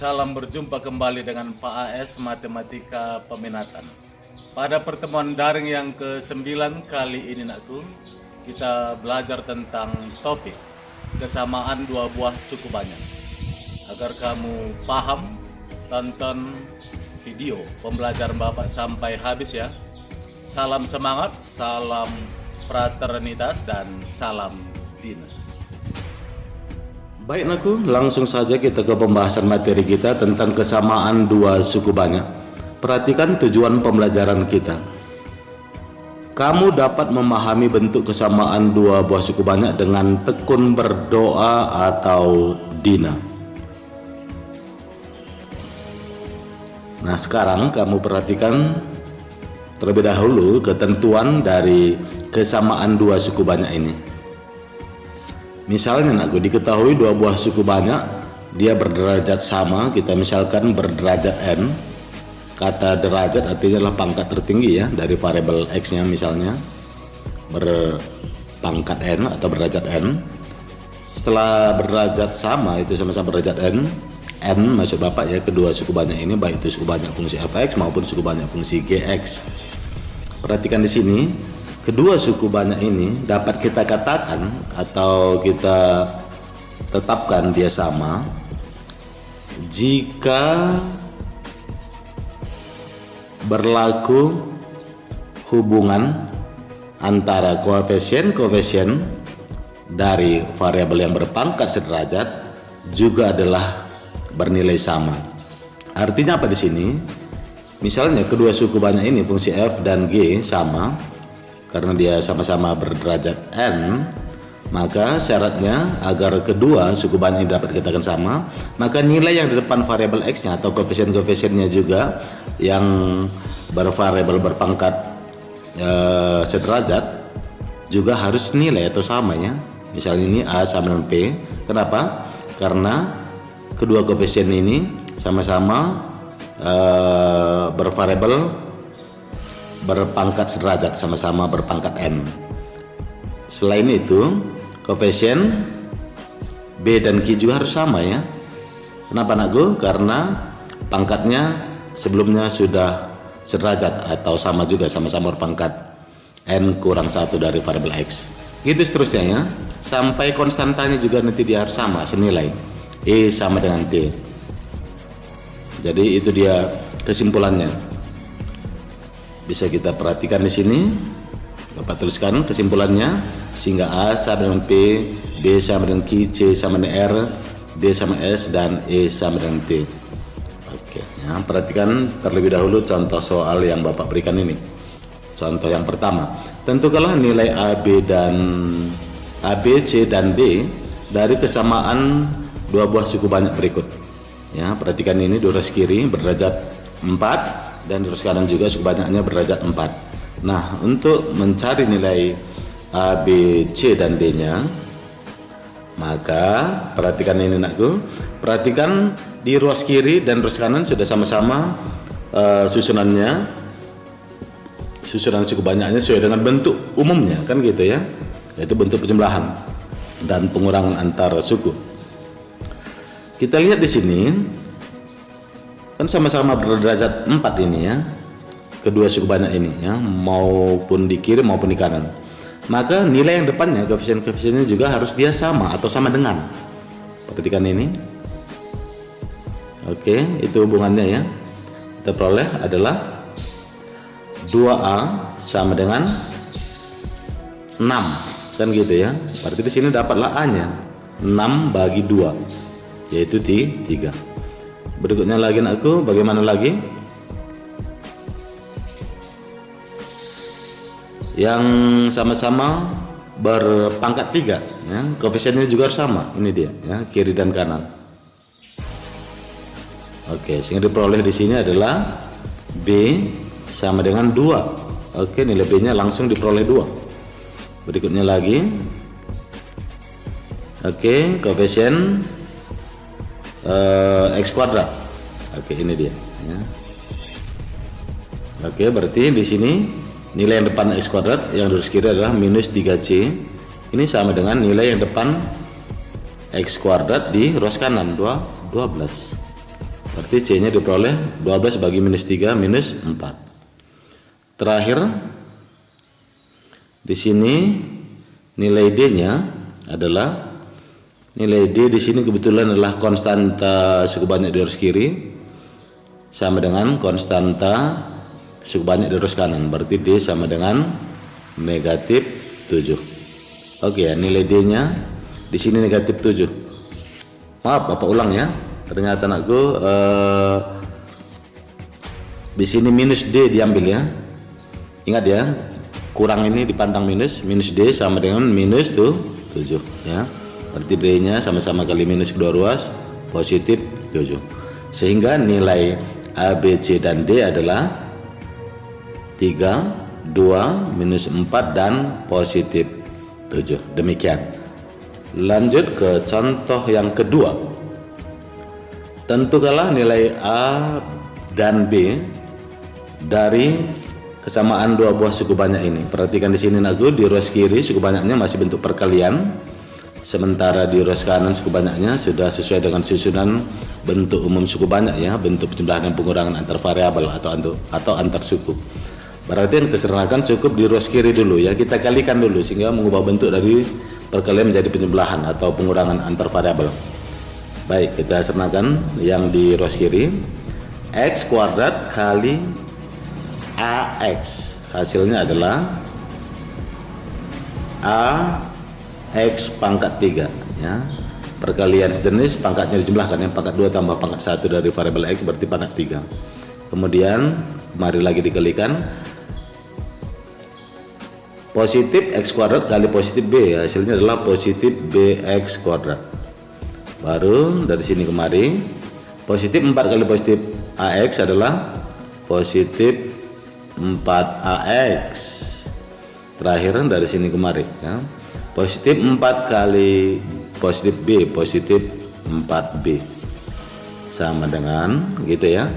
Salam berjumpa kembali dengan Pak AS Matematika Peminatan. Pada pertemuan daring yang ke-9 kali ini nakku, kita belajar tentang topik kesamaan dua buah suku banyak. Agar kamu paham, tonton video pembelajaran Bapak sampai habis ya. Salam semangat, salam fraternitas, dan salam Dina. Baik nakku, langsung saja kita ke pembahasan materi kita tentang kesamaan dua suku banyak. Perhatikan tujuan pembelajaran kita. Kamu dapat memahami bentuk kesamaan dua buah suku banyak dengan tekun berdoa atau dina. Nah, sekarang kamu perhatikan terlebih dahulu ketentuan dari kesamaan dua suku banyak ini. Misalnya nakku, diketahui dua buah suku banyak dia berderajat sama. Kita misalkan berderajat n. Kata derajat artinya adalah pangkat tertinggi ya dari variabel x nya, misalnya berpangkat n atau berderajat n. Setelah berderajat sama, itu sama-sama berderajat n maksud Bapak ya, kedua suku banyak ini, baik itu suku banyak fungsi fx maupun suku banyak fungsi gx. Perhatikan di sini, kedua suku banyak ini dapat kita katakan atau kita tetapkan dia sama jika berlaku hubungan antara koefisien dari variabel yang berpangkat sederajat juga adalah bernilai sama. Artinya apa di sini? Misalnya kedua suku banyak ini fungsi f dan g sama. Karena dia sama-sama berderajat n, maka syaratnya agar kedua suku banyak ini dapat dikatakan sama, maka nilai yang di depan variabel x nya atau koefisien-koefisiennya juga yang bervariabel berpangkat sederajat juga harus nilai atau sama ya. Misalnya ini a sama dengan p. Kenapa? Karena kedua koefisien ini sama-sama bervariabel berpangkat sederajat, sama-sama berpangkat n. Selain itu, koefisien b dan q juga harus sama ya. Kenapa nakku? Karena pangkatnya sebelumnya sudah sederajat atau sama juga, sama-sama berpangkat n kurang 1 dari variabel x. Gitu seterusnya ya, sampai konstantanya juga nanti dia harus sama senilai, e sama dengan t. Jadi itu dia kesimpulannya. Bisa kita perhatikan di sini, Bapak tuliskan kesimpulannya, sehingga A sama dengan P, B sama dengan Q, C sama dengan R, D sama S, dan E sama dengan T. Oke, ya, perhatikan terlebih dahulu contoh soal yang Bapak berikan ini. Contoh yang pertama, tentukanlah nilai A, B, C, dan D dari kesamaan dua buah suku banyak berikut. Ya, perhatikan ini ruas kiri berderajat 4. Dan terus kanan juga suku banyaknya berderajat 4. Nah, untuk mencari nilai A, B, C, dan D nya, maka perhatikan ini nakku, perhatikan di ruas kiri dan ruas kanan sudah sama-sama susunan suku banyaknya sesuai dengan bentuk umumnya, kan gitu ya, yaitu bentuk penjumlahan dan pengurangan antar suku. Kita lihat di sini kan sama-sama berderajat 4 ini ya, kedua suku banyak ini ya, maupun di kiri maupun di kanan. Maka nilai yang depannya, koefisien-koefisiennya juga harus dia sama atau sama dengan. Perhatikan ini. Oke, itu hubungannya ya. Kita peroleh adalah 2A sama dengan 6, kan gitu ya. Berarti di sini dapatlah A-nya 6 bagi 2, yaitu 3. Berikutnya lagi nakku, bagaimana lagi? Yang sama-sama berpangkat 3 ya, koefisiennya juga harus sama. Ini dia ya, kiri dan kanan. Oke, sehingga diperoleh di sini adalah B sama dengan 2. Oke, nilai B nya langsung diperoleh 2. Berikutnya lagi. Oke, koefisien x kuadrat. Oke, ini dia ya. Oke, berarti di sini nilai yang depan x kuadrat yang lurus kiri adalah minus 3c. Ini sama dengan nilai yang depan x kuadrat di ruas kanan 12. Berarti C nya diperoleh 12 bagi minus 3 minus 4. Terakhir di sini nilai D nya adalah, nilai D di sini kebetulan adalah konstanta suku banyak di arus kiri sama dengan konstanta suku banyak di arus kanan. Berarti D sama dengan negatif 7. Oke ya, nilai D nya di sini negatif 7. Maaf, Bapak ulang ya. Ternyata anakku di sini minus D diambil ya. Ingat ya, kurang ini dipandang minus D sama dengan minus 7 ya. Berarti D nya sama-sama kali minus kedua ruas positif 7. Sehingga nilai A, B, C dan D adalah 3, 2, minus 4 dan positif 7. Demikian. Lanjut ke contoh yang kedua. Tentukanlah nilai A dan B dari kesamaan dua buah suku banyak ini. Perhatikan di sini Nagu, di ruas kiri suku banyaknya masih bentuk perkalian, sementara di ruas kanan suku banyaknya sudah sesuai dengan susunan bentuk umum suku banyak ya, bentuk penjumlahan dan pengurangan antar variabel atau antar suku. Berarti yang kita serahkan cukup di ruas kiri dulu ya, kita kalikan dulu sehingga mengubah bentuk dari perkalian menjadi penjumlahan atau pengurangan antar variabel. Baik, kita serahkan yang di ruas kiri, x kuadrat kali AX, hasilnya adalah AX pangkat 3 ya. Perkalian sejenis pangkatnya dijumlahkan ya, pangkat 2 tambah pangkat 1 dari variabel X berarti pangkat 3. Kemudian mari lagi dikalikan, positif X kuadrat kali positif B, hasilnya adalah positif BX kuadrat. Baru dari sini kemari, positif 4 kali positif AX adalah positif 4AX. Terakhir dari sini kemari ya, positif 4 kali positif B, positif 4B, sama dengan gitu ya.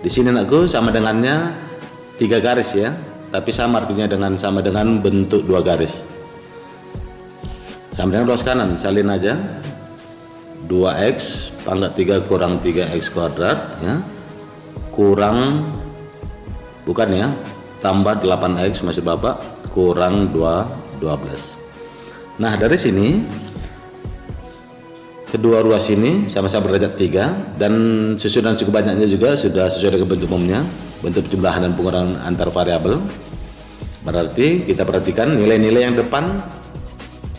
Di sini Anakku sama dengannya 3 garis ya, tapi sama artinya dengan sama dengan bentuk 2 garis. Sama dengan ruas kanan, salin aja 2x pangkat 3 kurang 3x kuadrat ya, kurang bukan ya, tambah 8x maksud Bapak, kurang 12. Nah dari sini kedua ruas ini sama-sama derajat 3 dan susunan suku banyaknya juga sudah sesuai dengan bentuk umumnya, bentuk penjumlahan dan pengurangan antar variabel. Berarti kita perhatikan nilai-nilai yang depan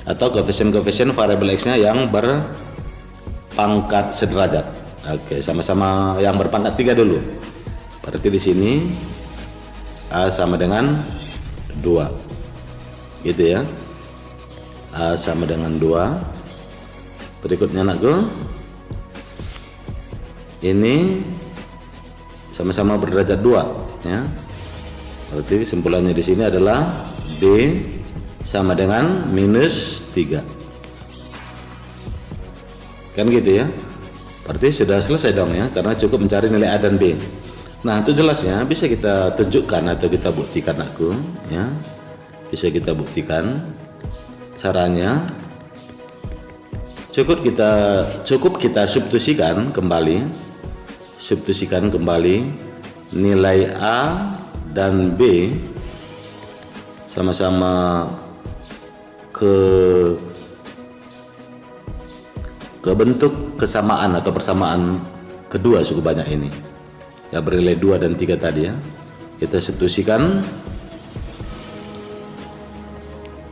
atau koefisien-koefisien variabel x-nya yang berpangkat sederajat. Oke, sama-sama yang berpangkat 3 dulu. Berarti di sini A sama dengan 2 gitu ya, A sama dengan 2. Berikutnya Anakku, ini sama-sama berderajat 2 ya. Berarti kesimpulannya di sini adalah B sama dengan minus 3 kan gitu ya. Berarti sudah selesai dong ya, karena cukup mencari nilai A dan B. Nah itu jelasnya bisa kita tunjukkan atau kita buktikan Anakku ya, bisa kita buktikan caranya. Cukup kita substitusikan kembali nilai A dan B sama-sama ke bentuk kesamaan atau persamaan kedua suku banyak ini ya, bernilai 2 dan 3 tadi ya. Kita substitusikan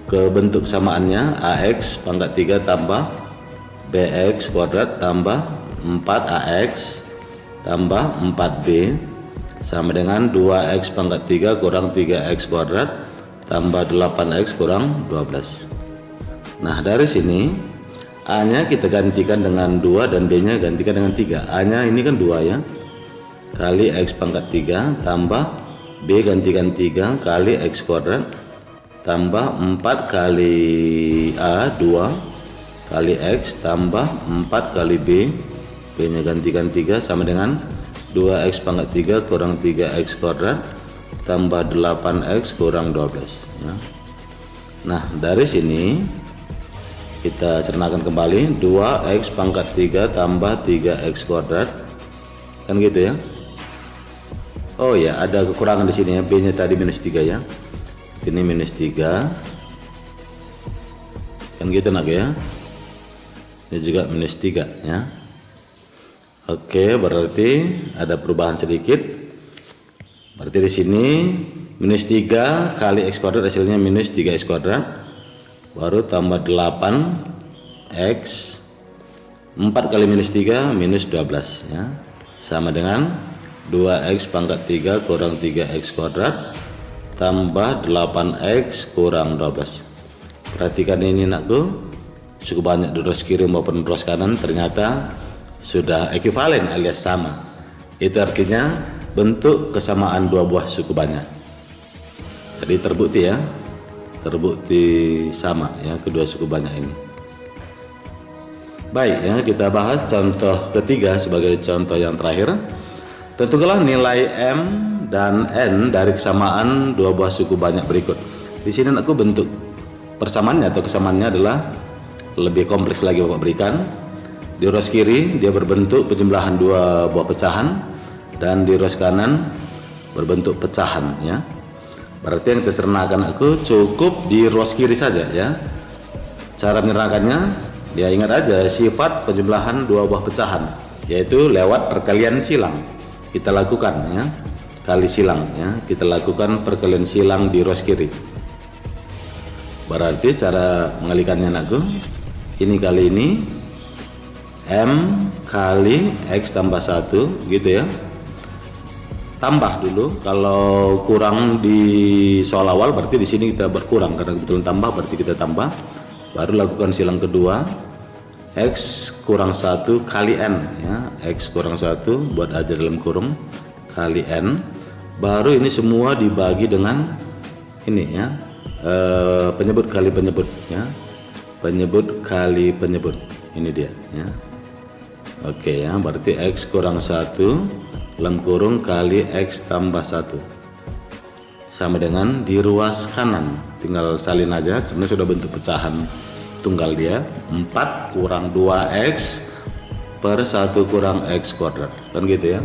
ke bentuk kesamaannya, AX pangkat 3 tambah BX kuadrat tambah 4AX tambah 4B sama dengan 2X pangkat 3 kurang 3X kuadrat tambah 8X kurang 12. Nah dari sini A nya kita gantikan dengan 2 dan B nya gantikan dengan 3. A nya ini kan 2 ya, kali X pangkat 3 tambah B gantikan 3 kali X kuadrat tambah 4 kali A 2 kali X tambah 4 kali B, B nya gantikan 3 sama dengan 2X pangkat 3 kurang 3X kuadrat tambah 8X kurang 12 ya. Nah dari sini kita cernakan kembali, 2X pangkat 3 tambah 3X kuadrat kan gitu ya. Oh ya, ada kekurangan di sini ya, B nya tadi -3 ya, ini -3 kan gitu nak ya, ini juga -3 ya. Oke, berarti ada perubahan sedikit. Berarti di sini -3 kali x kuadrat hasilnya -3x kuadrat, baru tambah 8x, 4 kali -3 -12 ya, sama dengan 2x pangkat 3 kurang 3x kuadrat tambah 8x kurang 12. Perhatikan ini nakku, suku banyak di ruas kiri maupun ruas kanan ternyata sudah ekuivalen alias sama. Itu artinya bentuk kesamaan dua buah suku banyak. Jadi terbukti ya, terbukti sama ya kedua suku banyak ini. Baik ya, kita bahas contoh ketiga sebagai contoh yang terakhir. Tentukanlah nilai M dan N dari kesamaan dua buah suku banyak berikut. Di sini aku bentuk persamaannya atau kesamaannya adalah lebih kompleks lagi Bapak berikan. Di ruas kiri dia berbentuk penjumlahan dua buah pecahan, dan di ruas kanan berbentuk pecahan ya. Berarti yang tersernakan aku cukup di ruas kiri saja ya. Cara menyernakannya, dia ingat aja sifat penjumlahan dua buah pecahan, yaitu lewat perkalian silang. Kita lakukan ya, kali silang ya, kita lakukan perkalian silang di ruas kiri. Berarti cara mengalikannya anakku, ini kali ini M kali X tambah 1 gitu ya. Tambah dulu, kalau kurang di soal awal berarti di sini kita berkurang, karena kebetulan tambah berarti kita tambah. Baru lakukan silang kedua, X kurang 1 kali N ya, X kurang 1 buat aja dalam kurung kali N. Baru ini semua dibagi dengan ini ya, penyebut kali penyebut ya, penyebut kali penyebut, ini dia ya. Oke ya, berarti X kurang 1 dalam kurung kali X tambah 1 sama dengan di ruas kanan, tinggal salin aja karena sudah bentuk pecahan tunggal dia, 4 kurang 2x per 1 kurang x kuadrat kan gitu ya.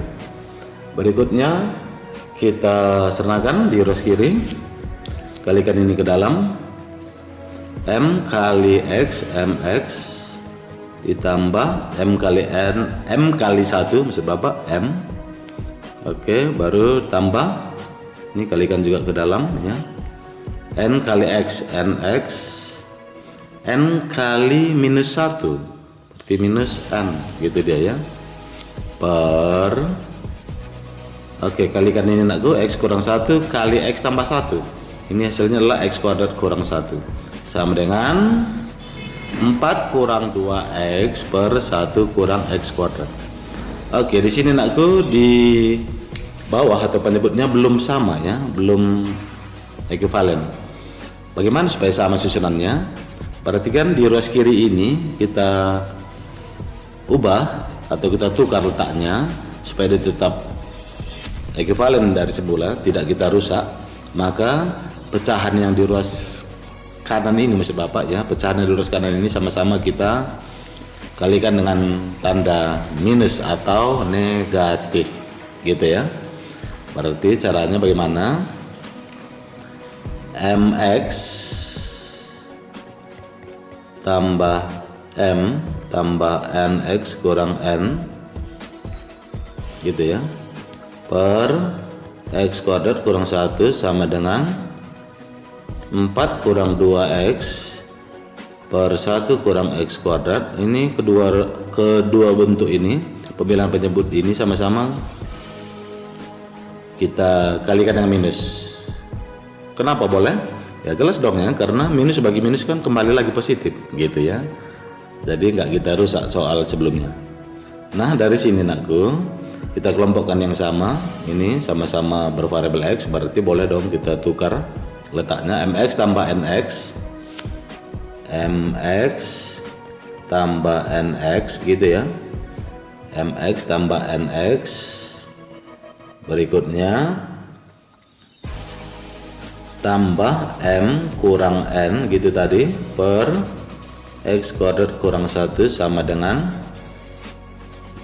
Berikutnya kita sernakan di ruas kiri, kalikan ini ke dalam, M kali X MX ditambah M kali N, M kali 1 maksud Bapak M. Oke, baru tambah ini, kalikan juga ke dalam ya, N kali X NX, N kali minus 1 berarti minus N gitu dia ya, per, oke, kalikan ini nakku, X kurang 1 kali X tambah 1, ini hasilnya adalah X kuadrat kurang 1 sama dengan 4 kurang 2x per 1 kurang x kuadrat. Oke, di sini nakku di bawah atau penyebutnya belum sama ya, belum ekuivalen. Bagaimana supaya sama susunannya? Perhatikan di ruas kiri ini kita ubah atau kita tukar letaknya supaya dia tetap ekuivalen dari semula, tidak kita rusak. Maka pecahan yang di ruas kanan ini maksud Bapak ya, pecahan yang di ruas kanan ini sama-sama kita kalikan dengan tanda minus atau negatif gitu ya. Berarti caranya bagaimana? MX tambah M tambah NX kurang N gitu ya, per X kuadrat kurang 1 sama dengan 4 kurang 2x per 1 kurang x kuadrat. Ini kedua bentuk ini, pemilihan penyebut ini sama-sama kita kalikan dengan minus. Kenapa boleh? Ya jelas dong ya, karena minus bagi minus kan kembali lagi positif gitu ya. Jadi nggak kita rusak soal sebelumnya. Nah dari sini nakku, kita kelompokkan yang sama, ini sama-sama bervariabel x, berarti boleh dong kita tukar letaknya, MX tambah NX, MX tambah NX gitu ya, MX tambah NX. Berikutnya tambah M kurang N gitu tadi, per X kuadrat kurang 1 sama dengan,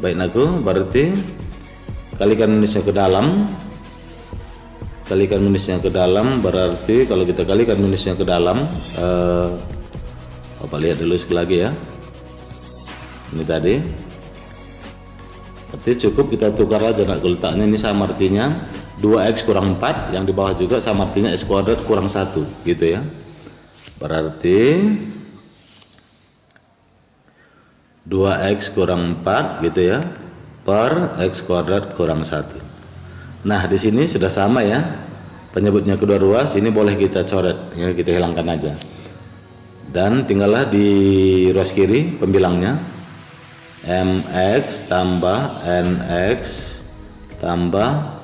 baik nakku, berarti kalikan minusnya ke dalam. Kalikan minusnya ke dalam, berarti kalau kita kalikan minusnya ke dalam, Bapak lihat dulu sekali lagi ya. Ini tadi. Berarti cukup kita tukar aja, nak letaknya ini sama artinya 2x kurang 4, yang di bawah juga sama artinya x kuadrat kurang 1, gitu ya. Berarti 2x kurang 4 gitu ya, per x kuadrat kurang 1. Nah, di sini sudah sama ya. Penyebutnya kedua ruas, ini boleh kita coret ya, kita hilangkan aja. Dan tinggallah di ruas kiri pembilangnya mx tambah nx tambah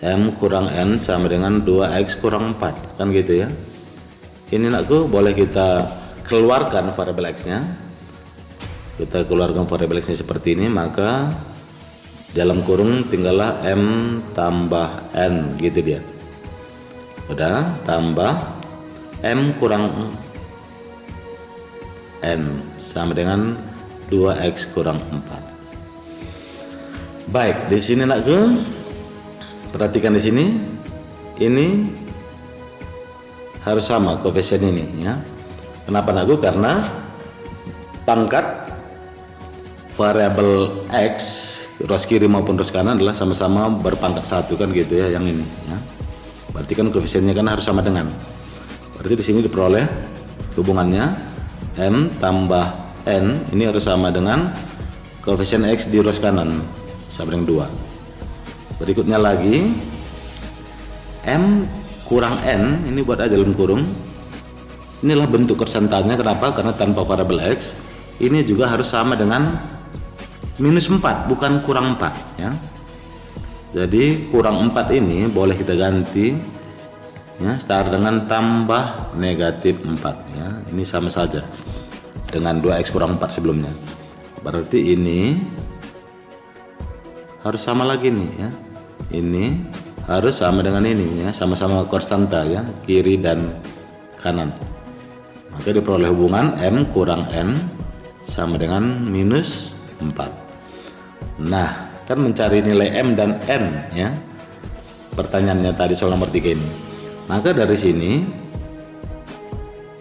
m kurang n sama dengan 2x kurang 4, kan gitu ya. Ini nakku boleh kita keluarkan variabel x-nya. Kita keluarkan variabel x-nya seperti ini, maka dalam kurung tinggallah m tambah n, gitu dia. Udah, tambah m kurang n sama dengan 2x kurang 4. Baik, di sini nakku perhatikan di sini, ini harus sama koefisien ini ya. Kenapa nakku? Karena pangkat variabel x ruas kiri maupun ruas kanan adalah sama-sama berpangkat 1, kan gitu ya, yang ini ya. Berarti kan koefisiennya kan harus sama dengan. Berarti di sini diperoleh hubungannya m tambah n ini harus sama dengan koefisien x di ruas kanan sama dengan 2. Berikutnya lagi m kurang n, ini buat aja dalam kurung. Inilah bentuk kersantannya. Kenapa? Karena tanpa variabel x ini juga harus sama dengan minus 4, bukan kurang 4 ya. Jadi kurang 4 ini boleh kita ganti ya, setara dengan tambah negatif 4 ya. Ini sama saja dengan 2x kurang 4 sebelumnya. Berarti ini harus sama lagi nih ya. Ini harus sama dengan ini ya, sama-sama konstanta ya, kiri dan kanan. Maka diperoleh hubungan m kurang n sama dengan minus 4. Nah, kan mencari nilai m dan n ya, pertanyaannya tadi soal nomor 3 ini. Maka dari sini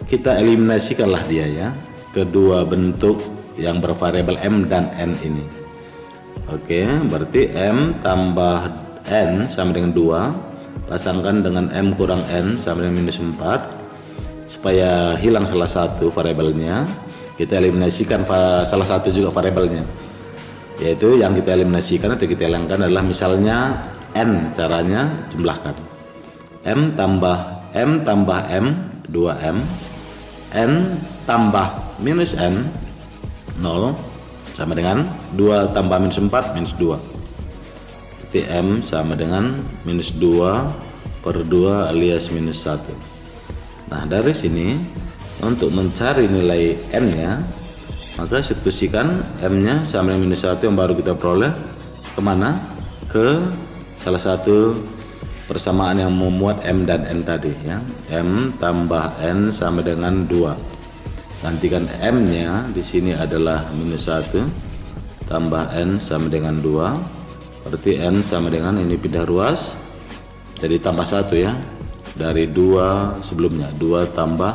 kita eliminasikanlah dia ya, kedua bentuk yang bervariabel m dan n ini. Oke, berarti m tambah n sama dengan 2, pasangkan dengan m kurang n sama dengan minus 4. Supaya hilang salah satu variabelnya, kita eliminasikan salah satu juga variabelnya, yaitu yang kita eliminasikan atau kita hilangkan adalah misalnya n. Caranya jumlahkan m tambah m 2m, n tambah minus n 0 sama dengan 2 tambah minus 4 minus 2. Jadi m sama dengan minus 2 per 2 alias minus 1. Nah, dari sini untuk mencari nilai n nya, maka substitusikan m nya sama dengan minus 1 yang baru kita peroleh kemana? Ke salah satu persamaan yang memuat m dan n tadi ya. M tambah n sama dengan 2. Gantikan m nya di sini adalah minus 1 tambah n sama dengan 2. Berarti n sama dengan ini pindah ruas jadi tambah 1 ya, dari 2 sebelumnya, 2 tambah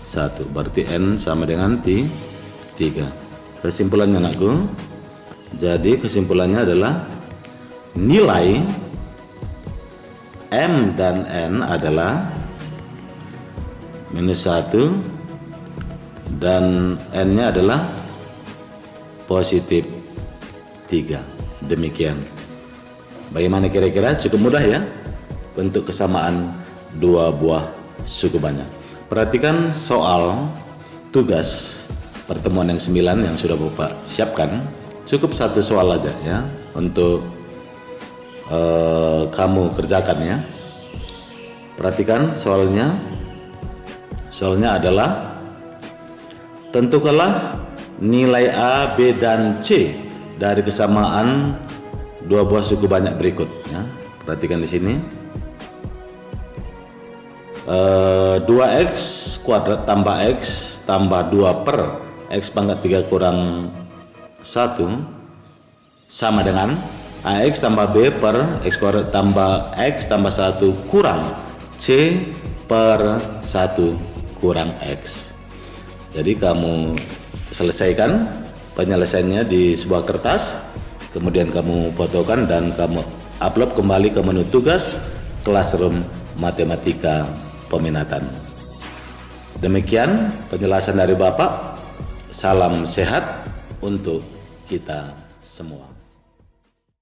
1, berarti n sama dengan 3. Kesimpulannya anakku, jadi kesimpulannya adalah nilai m dan n adalah minus 1 dan n nya adalah positif 3. Demikian. Bagaimana kira-kira? Cukup mudah ya bentuk kesamaan dua buah suku banyak. Perhatikan soal tugas pertemuan yang 9 yang sudah Bapak siapkan. Cukup satu soal aja ya untuk kamu kerjakan ya. Perhatikan soalnya. Soalnya adalah tentukanlah nilai A, B, dan C dari kesamaan dua buah suku banyak berikut ya. Perhatikan di sini. 2x kuadrat tambah x tambah 2 per x pangkat 3 kurang 1 sama dengan AX tambah B per X kuadrat tambah X tambah 1 kurang C per 1 kurang X. Jadi kamu selesaikan penyelesaiannya di sebuah kertas, kemudian kamu fotokan dan kamu upload kembali ke menu tugas Classroom Matematika Peminatan. Demikian penjelasan dari Bapak. Salam sehat untuk kita semua.